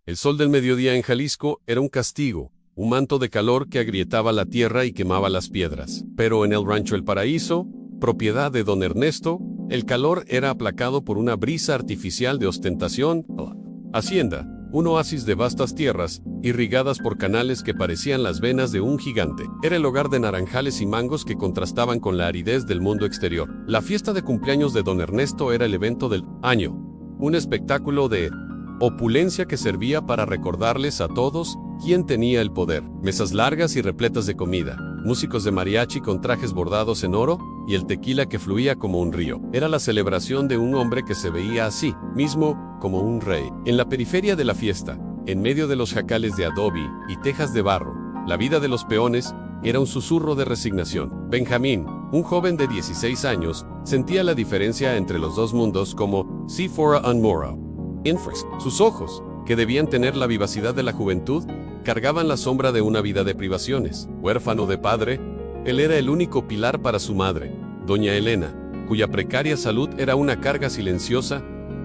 El sol del mediodía en Jalisco era un castigo, un manto de calor que agrietaba la tierra y quemaba las piedras. Pero en el rancho El Paraíso, propiedad de don Ernesto, el calor era aplacado por una brisa artificial de ostentación. Hacienda, un oasis de vastas tierras, irrigadas por canales que parecían las venas de un gigante. Era el hogar de naranjales y mangos que contrastaban con la aridez del mundo exterior. La fiesta de cumpleaños de don Ernesto era el evento del año, un espectáculo de opulencia que servía para recordarles a todos quién tenía el poder. Mesas largas y repletas de comida, músicos de mariachi con trajes bordados en oro y el tequila que fluía como un río. Era la celebración de un hombre que se veía a sí mismo como un rey. En la periferia de la fiesta, en medio de los jacales de adobe y tejas de barro, la vida de los peones era un susurro de resignación. Benjamín, un joven de 16 años, sentía la diferencia entre los dos mundos como si fuera un moro. Sus ojos, que debían tener la vivacidad de la juventud, cargaban la sombra de una vida de privaciones. Huérfano de padre, él era el único pilar para su madre, doña Elena, cuya precaria salud era una carga silenciosa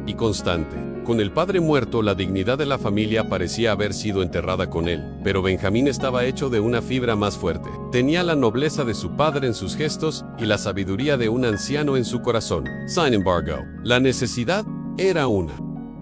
y constante. Con el padre muerto, la dignidad de la familia parecía haber sido enterrada con él, pero Benjamín estaba hecho de una fibra más fuerte. Tenía la nobleza de su padre en sus gestos y la sabiduría de un anciano en su corazón. Sin embargo, la necesidad era una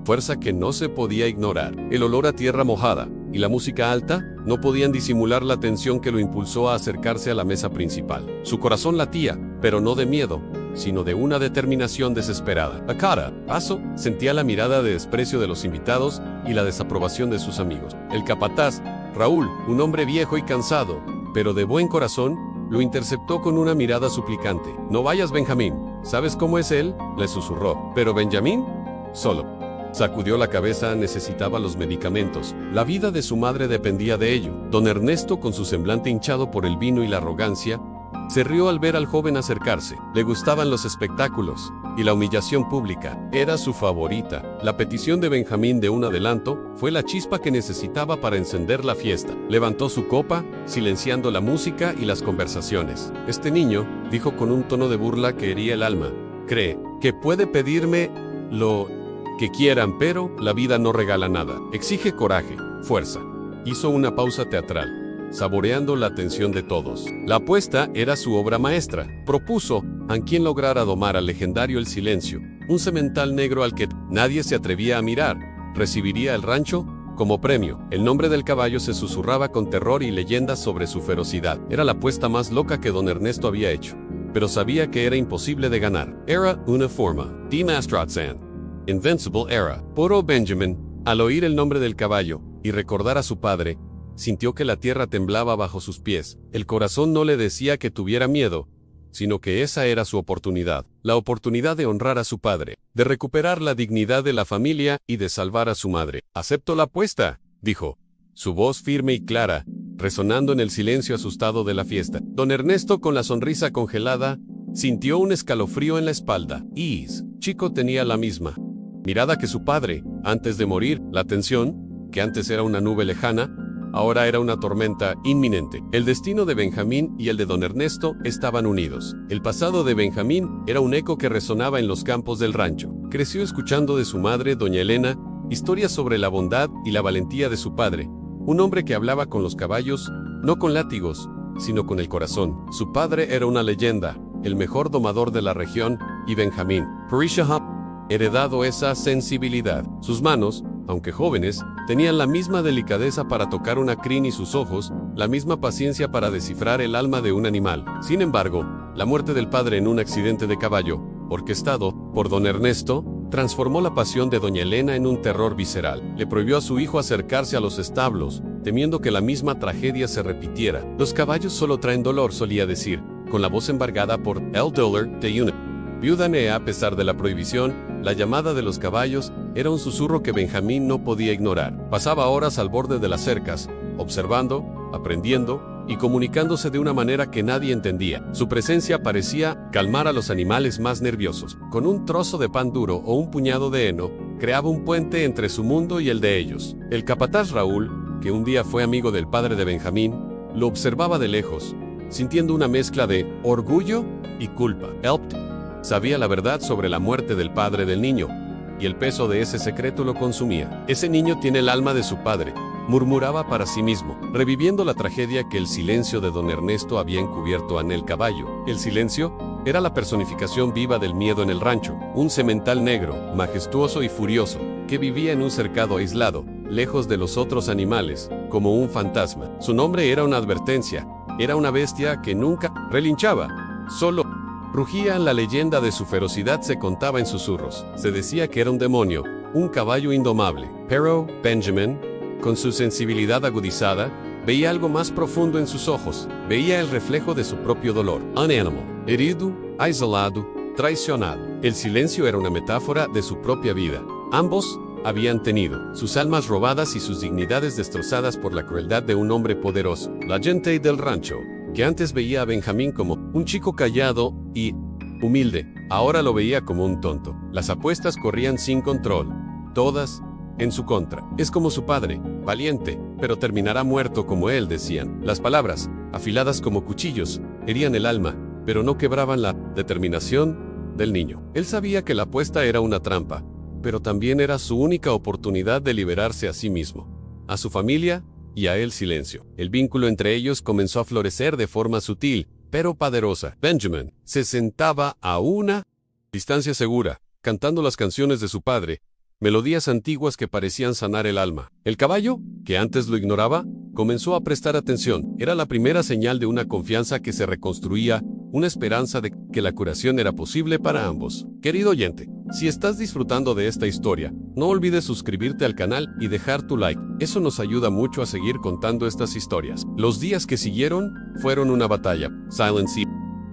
fuerza que no se podía ignorar. El olor a tierra mojada y la música alta no podían disimular la tensión que lo impulsó a acercarse a la mesa principal. Su corazón latía, pero no de miedo, sino de una determinación desesperada. A cada paso sentía la mirada de desprecio de los invitados y la desaprobación de sus amigos. El capataz, Raúl, un hombre viejo y cansado, pero de buen corazón, lo interceptó con una mirada suplicante. «No vayas, Benjamín. ¿Sabes cómo es él?», le susurró. Pero Benjamín, solo sacudió la cabeza. Necesitaba los medicamentos. La vida de su madre dependía de ello. Don Ernesto, con su semblante hinchado por el vino y la arrogancia, se rió al ver al joven acercarse. Le gustaban los espectáculos, y la humillación pública era su favorita. La petición de Benjamín de un adelanto fue la chispa que necesitaba para encender la fiesta. Levantó su copa, silenciando la música y las conversaciones. «Este niño», dijo con un tono de burla que hería el alma, «cree que puede pedirme lo que quieran, pero la vida no regala nada. Exige coraje, fuerza». Hizo una pausa teatral, saboreando la atención de todos. La apuesta era su obra maestra. Propuso a quien lograra domar al legendario El Silencio, un semental negro al que nadie se atrevía a mirar, recibiría el rancho como premio. El nombre del caballo se susurraba con terror y leyendas sobre su ferocidad. Era la apuesta más loca que don Ernesto había hecho, pero sabía que era imposible de ganar. Era una forma. Dimastratzan. Invincible era. Poro Benjamin, al oír el nombre del caballo y recordar a su padre, sintió que la tierra temblaba bajo sus pies. El corazón no le decía que tuviera miedo, sino que esa era su oportunidad. La oportunidad de honrar a su padre, de recuperar la dignidad de la familia y de salvar a su madre. «Acepto la apuesta», dijo, su voz firme y clara, resonando en el silencio asustado de la fiesta. Don Ernesto, con la sonrisa congelada, sintió un escalofrío en la espalda. Chico tenía la misma mirada que su padre, antes de morir. La tensión, que antes era una nube lejana, ahora era una tormenta inminente. El destino de Benjamín y el de don Ernesto estaban unidos. El pasado de Benjamín era un eco que resonaba en los campos del rancho. Creció escuchando de su madre, doña Elena, historias sobre la bondad y la valentía de su padre, un hombre que hablaba con los caballos, no con látigos, sino con el corazón. Su padre era una leyenda, el mejor domador de la región, y Benjamín, heredado esa sensibilidad. Sus manos, aunque jóvenes, tenían la misma delicadeza para tocar una crin y sus ojos, la misma paciencia para descifrar el alma de un animal. Sin embargo, la muerte del padre en un accidente de caballo, orquestado por don Ernesto, transformó la pasión de doña Elena en un terror visceral. Le prohibió a su hijo acercarse a los establos, temiendo que la misma tragedia se repitiera. «Los caballos solo traen dolor», solía decir, con la voz embargada por el dolor de una viuda nea. A pesar de la prohibición, la llamada de los caballos era un susurro que Benjamín no podía ignorar. Pasaba horas al borde de las cercas, observando, aprendiendo y comunicándose de una manera que nadie entendía. Su presencia parecía calmar a los animales más nerviosos. Con un trozo de pan duro o un puñado de heno, creaba un puente entre su mundo y el de ellos. El capataz Raúl, que un día fue amigo del padre de Benjamín, lo observaba de lejos, sintiendo una mezcla de orgullo y culpa. Él sabía la verdad sobre la muerte del padre del niño, y el peso de ese secreto lo consumía. Ese niño tiene el alma de su padre, murmuraba para sí mismo, reviviendo la tragedia que el silencio de don Ernesto había encubierto en el caballo. El silencio era la personificación viva del miedo en el rancho, un semental negro, majestuoso y furioso, que vivía en un cercado aislado, lejos de los otros animales, como un fantasma. Su nombre era una advertencia, era una bestia que nunca relinchaba, solo rugía. La leyenda de su ferocidad se contaba en susurros. Se decía que era un demonio, un caballo indomable. Pero Benjamin, con su sensibilidad agudizada, veía algo más profundo en sus ojos, veía el reflejo de su propio dolor. Un animal, herido, aislado, traicionado. El silencio era una metáfora de su propia vida. Ambos habían tenido sus almas robadas y sus dignidades destrozadas por la crueldad de un hombre poderoso. La gente del rancho, que antes veía a Benjamín como un chico callado y humilde, ahora lo veía como un tonto. Las apuestas corrían sin control, todas en su contra. Es como su padre, valiente, pero terminará muerto como él, decían. Las palabras, afiladas como cuchillos, herían el alma, pero no quebraban la determinación del niño. Él sabía que la apuesta era una trampa, pero también era su única oportunidad de liberarse a sí mismo, a su familia y a el silencio. El vínculo entre ellos comenzó a florecer de forma sutil, pero poderosa. Benjamin se sentaba a una distancia segura, cantando las canciones de su padre, melodías antiguas que parecían sanar el alma. El caballo, que antes lo ignoraba, comenzó a prestar atención. Era la primera señal de una confianza que se reconstruía, una esperanza de que la curación era posible para ambos. Querido oyente, si estás disfrutando de esta historia, no olvides suscribirte al canal y dejar tu like. Eso nos ayuda mucho a seguir contando estas historias. Los días que siguieron fueron una batalla,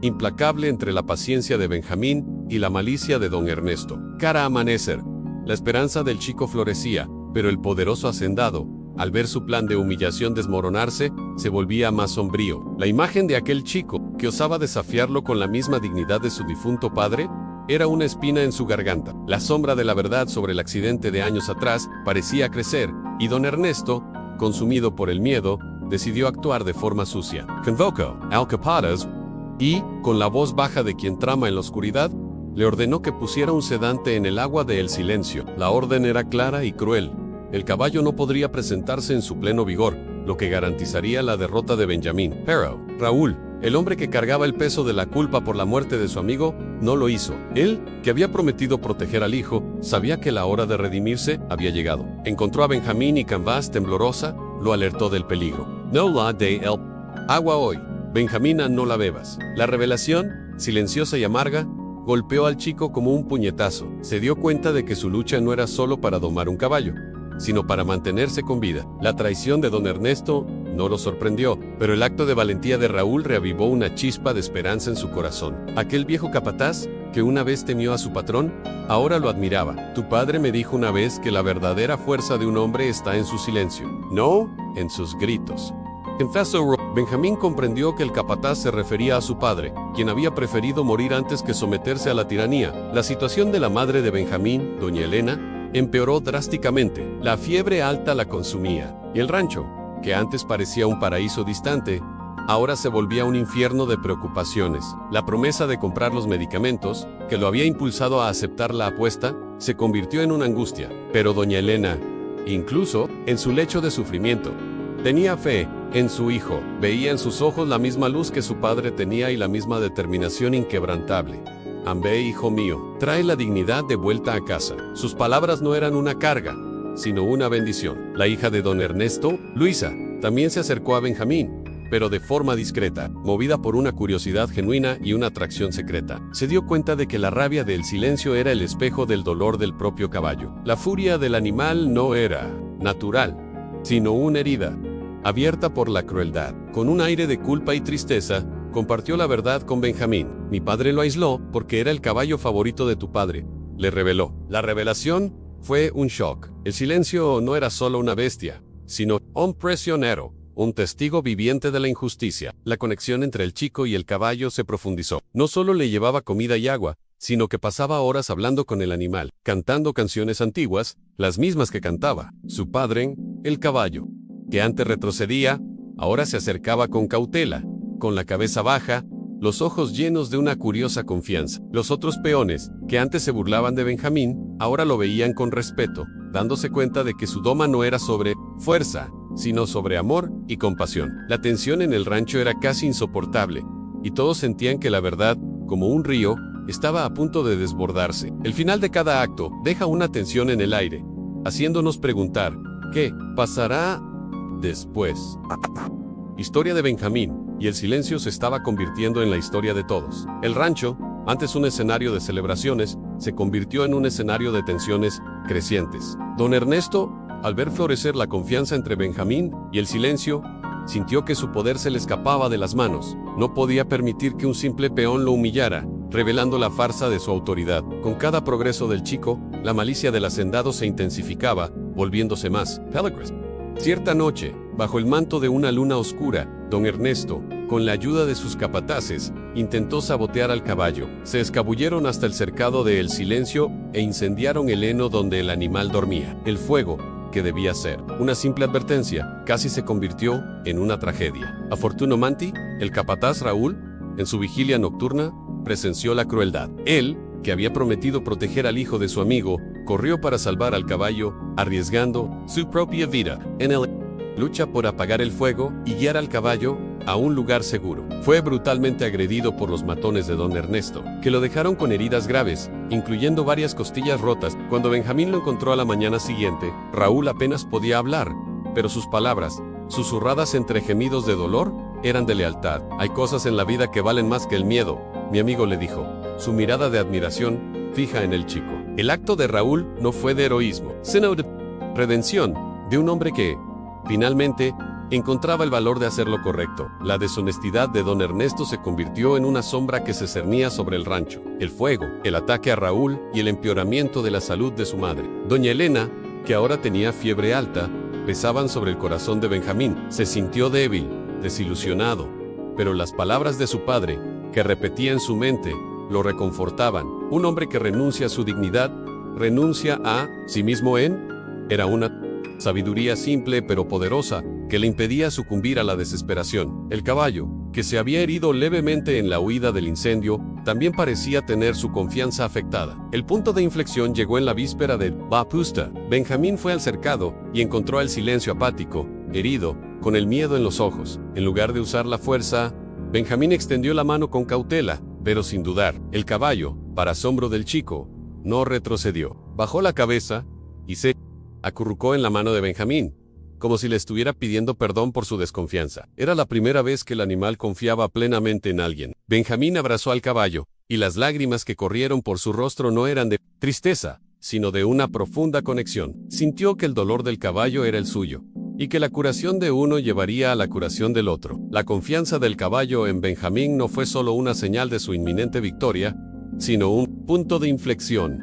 implacable entre la paciencia de Benjamín y la malicia de don Ernesto. Cada amanecer, la esperanza del chico florecía, pero el poderoso hacendado, al ver su plan de humillación desmoronarse, se volvía más sombrío. La imagen de aquel chico, que osaba desafiarlo con la misma dignidad de su difunto padre, era una espina en su garganta. La sombra de la verdad sobre el accidente de años atrás parecía crecer, y don Ernesto, consumido por el miedo, decidió actuar de forma sucia. Convocó al capataz y, con la voz baja de quien trama en la oscuridad, le ordenó que pusiera un sedante en el agua de el silencio. La orden era clara y cruel. El caballo no podría presentarse en su pleno vigor, lo que garantizaría la derrota de Benjamín. Pero Raúl, el hombre que cargaba el peso de la culpa por la muerte de su amigo, no lo hizo. Él, que había prometido proteger al hijo, sabía que la hora de redimirse había llegado. Encontró a Benjamín y Canvas temblorosa, lo alertó del peligro. No la de el agua hoy. Benjamina, no la bebas. La revelación, silenciosa y amarga, golpeó al chico como un puñetazo. Se dio cuenta de que su lucha no era solo para domar un caballo, sino para mantenerse con vida. La traición de don Ernesto no lo sorprendió, pero el acto de valentía de Raúl reavivó una chispa de esperanza en su corazón. Aquel viejo capataz, que una vez temió a su patrón, ahora lo admiraba. Tu padre me dijo una vez que la verdadera fuerza de un hombre está en su silencio, no en sus gritos. Confesó. Benjamín comprendió que el capataz se refería a su padre, quien había preferido morir antes que someterse a la tiranía. La situación de la madre de Benjamín, doña Elena, empeoró drásticamente. La fiebre alta la consumía, y el rancho, que antes parecía un paraíso distante, ahora se volvía un infierno de preocupaciones. La promesa de comprar los medicamentos, que lo había impulsado a aceptar la apuesta, se convirtió en una angustia. Pero doña Elena, incluso en su lecho de sufrimiento, tenía fe en su hijo. Veía en sus ojos la misma luz que su padre tenía y la misma determinación inquebrantable. Ambe, hijo mío, trae la dignidad de vuelta a casa. Sus palabras no eran una carga, sino una bendición. La hija de don Ernesto, Luisa, también se acercó a Benjamín, pero de forma discreta, movida por una curiosidad genuina y una atracción secreta. Se dio cuenta de que la rabia del silencio era el espejo del dolor del propio caballo. La furia del animal no era natural, sino una herida, abierta por la crueldad. Con un aire de culpa y tristeza, compartió la verdad con Benjamín. Mi padre lo aisló porque era el caballo favorito de tu padre, le reveló. La revelación fue un shock. El silencio no era solo una bestia, sino un prisionero, un testigo viviente de la injusticia. La conexión entre el chico y el caballo se profundizó. No solo le llevaba comida y agua, sino que pasaba horas hablando con el animal, cantando canciones antiguas, las mismas que cantaba su padre. El caballo, que antes retrocedía, ahora se acercaba con cautela, con la cabeza baja, los ojos llenos de una curiosa confianza. Los otros peones, que antes se burlaban de Benjamín, ahora lo veían con respeto, dándose cuenta de que su doma no era sobre fuerza, sino sobre amor y compasión. La tensión en el rancho era casi insoportable, y todos sentían que la verdad, como un río, estaba a punto de desbordarse. El final de cada acto deja una tensión en el aire, haciéndonos preguntar, ¿qué pasará después? Historia de Benjamín, y el silencio se estaba convirtiendo en la historia de todos. El rancho, antes un escenario de celebraciones, se convirtió en un escenario de tensiones crecientes. Don Ernesto, al ver florecer la confianza entre Benjamín y el silencio, sintió que su poder se le escapaba de las manos. No podía permitir que un simple peón lo humillara, revelando la farsa de su autoridad. Con cada progreso del chico, la malicia del hacendado se intensificaba, volviéndose más peligrosa. Cierta noche, bajo el manto de una luna oscura, don Ernesto, con la ayuda de sus capataces, intentó sabotear al caballo. Se escabulleron hasta el cercado de El Silencio e incendiaron el heno donde el animal dormía. El fuego, que debía ser una simple advertencia, casi se convirtió en una tragedia. Afortunadamente, el capataz Raúl, en su vigilia nocturna, presenció la crueldad. Él, que había prometido proteger al hijo de su amigo, corrió para salvar al caballo, arriesgando su propia vida en la lucha por apagar el fuego y guiar al caballo a un lugar seguro. Fue brutalmente agredido por los matones de don Ernesto, que lo dejaron con heridas graves, incluyendo varias costillas rotas. Cuando Benjamín lo encontró a la mañana siguiente, Raúl apenas podía hablar, pero sus palabras, susurradas entre gemidos de dolor, eran de lealtad. Hay cosas en la vida que valen más que el miedo, mi amigo le dijo, su mirada de admiración fija en el chico. El acto de Raúl no fue de heroísmo, sino de redención, de un hombre que, finalmente, encontraba el valor de hacer lo correcto. La deshonestidad de don Ernesto se convirtió en una sombra que se cernía sobre el rancho. El fuego, el ataque a Raúl y el empeoramiento de la salud de su madre. Doña Elena, que ahora tenía fiebre alta, pesaban sobre el corazón de Benjamín. Se sintió débil, desilusionado, pero las palabras de su padre, que repetía en su mente, lo reconfortaban. Un hombre que renuncia a su dignidad, renuncia a sí mismo era una sabiduría simple pero poderosa, que le impedía sucumbir a la desesperación. El caballo, que se había herido levemente en la huida del incendio, también parecía tener su confianza afectada. El punto de inflexión llegó en la víspera de Bapusta. Benjamín fue al cercado y encontró el silencio apático, herido, con el miedo en los ojos. En lugar de usar la fuerza, Benjamín extendió la mano con cautela, pero sin dudar. El caballo, para asombro del chico, no retrocedió. Bajó la cabeza y se acurrucó en la mano de Benjamín, como si le estuviera pidiendo perdón por su desconfianza. Era la primera vez que el animal confiaba plenamente en alguien. Benjamín abrazó al caballo, y las lágrimas que corrieron por su rostro no eran de tristeza, sino de una profunda conexión. Sintió que el dolor del caballo era el suyo, y que la curación de uno llevaría a la curación del otro. La confianza del caballo en Benjamín no fue solo una señal de su inminente victoria, sino un punto de inflexión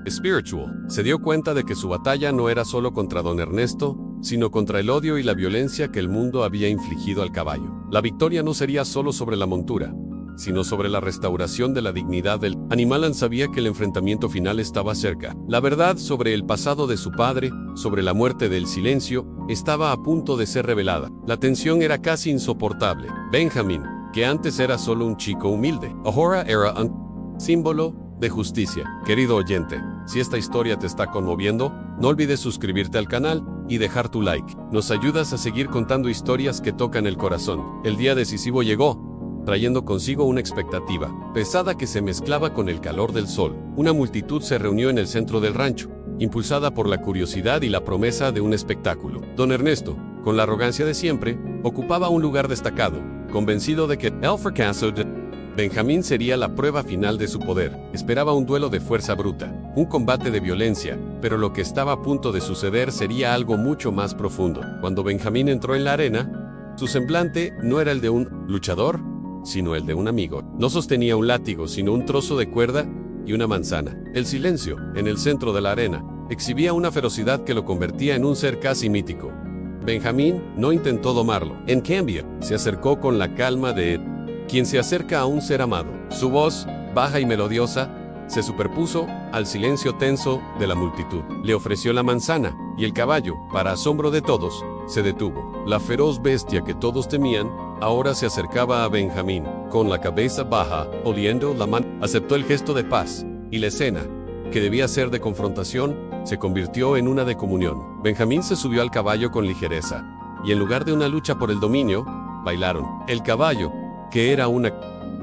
espiritual. Se dio cuenta de que su batalla no era solo contra don Ernesto, sino contra el odio y la violencia que el mundo había infligido al caballo. La victoria no sería solo sobre la montura, sino sobre la restauración de la dignidad del animal. Sabía que el enfrentamiento final estaba cerca. La verdad sobre el pasado de su padre, sobre la muerte del silencio, estaba a punto de ser revelada. La tensión era casi insoportable. Benjamín, que antes era solo un chico humilde, ahora era un símbolo de justicia. Querido oyente, si esta historia te está conmoviendo, no olvides suscribirte al canal y dejar tu like. Nos ayudas a seguir contando historias que tocan el corazón. El día decisivo llegó, trayendo consigo una expectativa pesada que se mezclaba con el calor del sol. Una multitud se reunió en el centro del rancho, impulsada por la curiosidad y la promesa de un espectáculo. Don Ernesto, con la arrogancia de siempre, ocupaba un lugar destacado, convencido de que el fracaso de Benjamín sería la prueba final de su poder. Esperaba un duelo de fuerza bruta, un combate de violencia, pero lo que estaba a punto de suceder sería algo mucho más profundo. Cuando Benjamín entró en la arena, su semblante no era el de un luchador, sino el de un amigo. No sostenía un látigo, sino un trozo de cuerda y una manzana. El silencio, en el centro de la arena, exhibía una ferocidad que lo convertía en un ser casi mítico. Benjamín no intentó domarlo. En cambio, se acercó con la calma de quien se acerca a un ser amado. Su voz, baja y melodiosa, se superpuso al silencio tenso de la multitud. Le ofreció la manzana, y el caballo, para asombro de todos, se detuvo. La feroz bestia que todos temían ahora se acercaba a Benjamín, con la cabeza baja, oliendo la mano. Aceptó el gesto de paz, y la escena, que debía ser de confrontación, se convirtió en una de comunión. Benjamín se subió al caballo con ligereza, y en lugar de una lucha por el dominio, bailaron. El caballo, que era una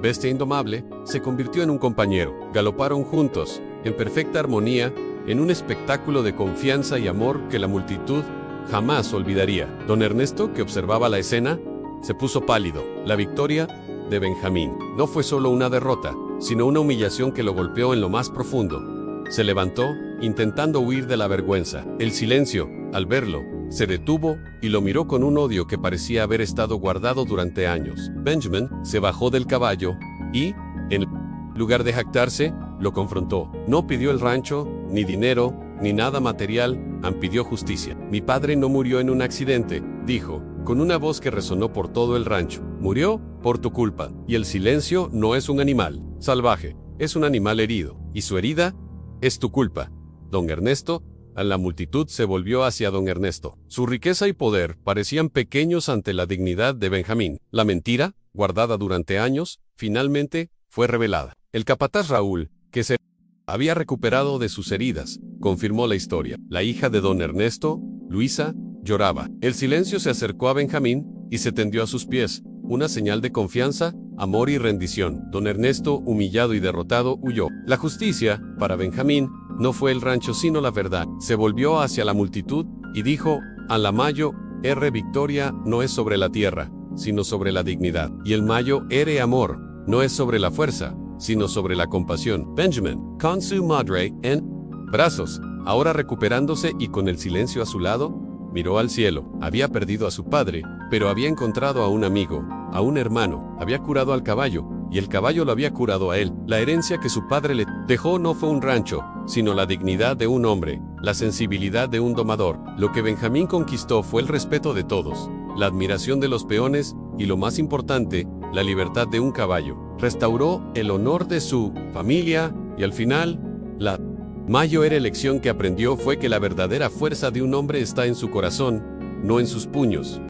bestia indomable, se convirtió en un compañero. Galoparon juntos, en perfecta armonía, en un espectáculo de confianza y amor que la multitud jamás olvidaría. Don Ernesto, que observaba la escena, se puso pálido. La victoria de Benjamín no fue solo una derrota, sino una humillación que lo golpeó en lo más profundo. Se levantó, intentando huir de la vergüenza. El silencio, al verlo, se detuvo y lo miró con un odio que parecía haber estado guardado durante años. Benjamin se bajó del caballo y, en lugar de jactarse, lo confrontó. No pidió el rancho, ni dinero, ni nada material, pidió justicia. Mi padre no murió en un accidente, dijo, con una voz que resonó por todo el rancho. Murió por tu culpa. Y el silencio no es un animal salvaje, es un animal herido. Y su herida es tu culpa. Don Ernesto, a la multitud se volvió hacia don Ernesto. Su riqueza y poder parecían pequeños ante la dignidad de Benjamín. La mentira, guardada durante años, finalmente fue revelada. El capataz Raúl, que se había recuperado de sus heridas, confirmó la historia. La hija de don Ernesto, Luisa, lloraba. El silencio se acercó a Benjamín y se tendió a sus pies, una señal de confianza, amor y rendición. Don Ernesto, humillado y derrotado, huyó. La justicia, para Benjamín, no fue el rancho sino la verdad. Se volvió hacia la multitud y dijo, a la Mayo, victoria no es sobre la tierra, sino sobre la dignidad. Y el Mayo, amor, no es sobre la fuerza, sino sobre la compasión. Benjamin, con su madre en brazos, ahora recuperándose y con el silencio a su lado, miró al cielo. Había perdido a su padre, pero había encontrado a un amigo, a un hermano. Había curado al caballo, y el caballo lo había curado a él. La herencia que su padre le dejó no fue un rancho, sino la dignidad de un hombre, la sensibilidad de un domador. Lo que Benjamín conquistó fue el respeto de todos, la admiración de los peones, y lo más importante, la libertad de un caballo. Restauró el honor de su familia, y al final, la mayor lección que aprendió fue que la verdadera fuerza de un hombre está en su corazón, no en sus puños.